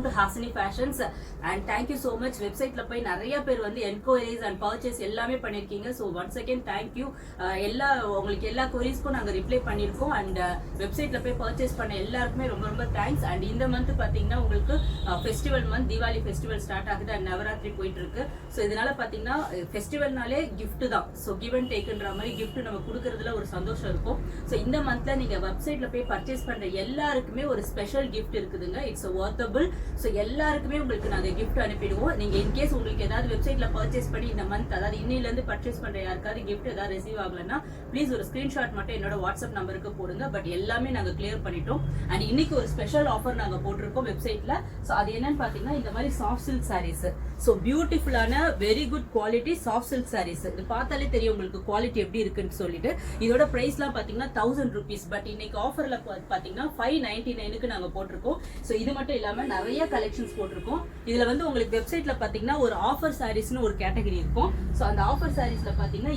to Hasini Fashions and thank you so much. வெப்சைட்ல போய் நிறைய பேர் வந்து என்கொயரிஸ் அண்ட் பர்ச்சேஸ் எல்லாமே பண்ணிருக்கீங்க. So once again thank you. உங்களுக்கு எல்லா கொரிஸ்க்கும் நாங்கள் ரிப்ளை பண்ணியிருக்கோம் அண்ட் வெப்சைட்ல போய் பர்ச்சேஸ் பண்ண எல்லாருக்குமே ரொம்ப ரொம்ப தேங்க்ஸ். அண்ட் இந்த மந்த் பார்த்தீங்கன்னா உங்களுக்கு festival month, Deepavali festival start ஆகுது அண்ட் நவராத்திரி போயிட்டு இருக்கு. ஸோ இதனால பார்த்தீங்கன்னா ஃபெஸ்டிவல்னாலே கிஃப்ட் தான். ஸோ கிவ் அண்ட் டேக்குன்ற மாதிரி கிஃப்ட் நம்ம கொடுக்கறதுல ஒரு சந்தோஷம் இருக்கும். ஸோ இந்த மந்த்ல நீங்க வெப்சைட்ல போய் பர்ச்சேஸ் பண்ற எல்லாருக்குமே ஒரு ஸ்பெஷல் கிஃப்ட் இருக்குதுங்க. இட்ஸ் வொர்த்தபிள். ஸோ எல்லாருக்குமே உங்களுக்கு நாங்கள் கிஃப்ட் அனுப்பிடுவோம். நீங்க இன்கேஸ் உங்களுக்கு ஏதாவது வெப்சைட்ல பர்ச்சேஸ் பண்ணி இந்த மந்த், அதாவது இன்னில இருந்து பர்ச்சேஸ் பண்ற யாருக்காவது கிஃப்ட் ஏதாவது ரிசீவ் ஆகலன்னா ப்ளீஸ் ஒரு ஸ்கிரீன்ஷாட் மட்டும் என்னோட வாட்ஸ்அப் நம்பருக்கு போடுங்க. பட் எல்லாமே நாங்க கிளியர் பண்ணிட்டோம். அண்ட் இன்னைக்கு ஒரு ஸ்பெஷல் ஆஃபர் நாங்க போட்டிருக்கோம் வெப்சைட்ல. ஸோ அது என்னன்னு பாத்தீங்கன்னா இந்த மாதிரி சாஃப்ட் சில்க் சாரீஸ். ஸோ பியூட்டிஃபுல்லான very good quality soft silk sarees. இது பார்த்தாலே தெரியும் உங்களுக்கு குவாலிட்டி எப்படி இருக்குன்னு சொல்லிட்டு. இதோட பிரைஸ்லாம் பாத்தீங்கன்னா 1000 rupees. பட் இன்னைக்கு ஆஃபர்ல பாத்தீங்கன்னா 599க்கு நாங்க போட்டிருக்கோம். ஸோ இது மட்டும் இல்லாம நிறைய கலெக்ஷன்ஸ் போட்டிருக்கோம். இதுல வந்து உங்களுக்கு வெப்சைட்ல பாத்தீங்கன்னா ஒரு ஆஃபர் சாரீஸ்னு ஒரு கேட்டகரி இருக்கும். ஸோ அந்த ஆஃபர் சாரீஸ்ல பாத்தீங்கன்னா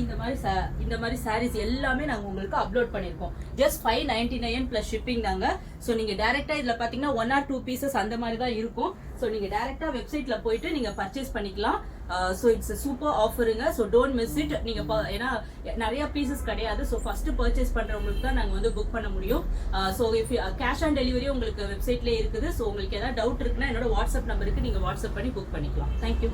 இந்த மாதிரி சாரீஸ் எல்லாமே நாங்க உங்களுக்கு அப்லோட் பண்ணிருக்கோம். ஜஸ்ட் 599 பிளஸ் ஷிப்பிங் தாங்க. ஸோ நீங்க டைரக்டா இதுல பாத்தீங்கன்னா 1 or 2 pieces அந்த மாதிரி தான் இருக்கும். ஸோ நீங்க டைரக்டா வெப்சைட்ல போயிட்டு நீங்க பர்ச்சேஸ் பண்ணிக்கலாம். ஸோ இட்ஸ் சூப்பர் ஆஃபருங்க. So don't miss it. நீங்க ஏன்னா நிறைய பீசஸ் கிடையாது. ஸோ ஃபர்ஸ்ட் பர்ச்சேஸ் பண்றவங்களுக்கு தான் நாங்க வந்து புக் பண்ண முடியும். So if cash on delivery உங்களுக்கு வெப்சைட்லேயே இருக்குது. ஸோ உங்களுக்கு ஏதாவது டவுட் இருக்குன்னா என்னோட வாட்ஸ்அப் நம்பருக்கு நீங்க வாட்ஸ்அப் பண்ணி புக் பண்ணிக்கலாம். தேங்க்யூ.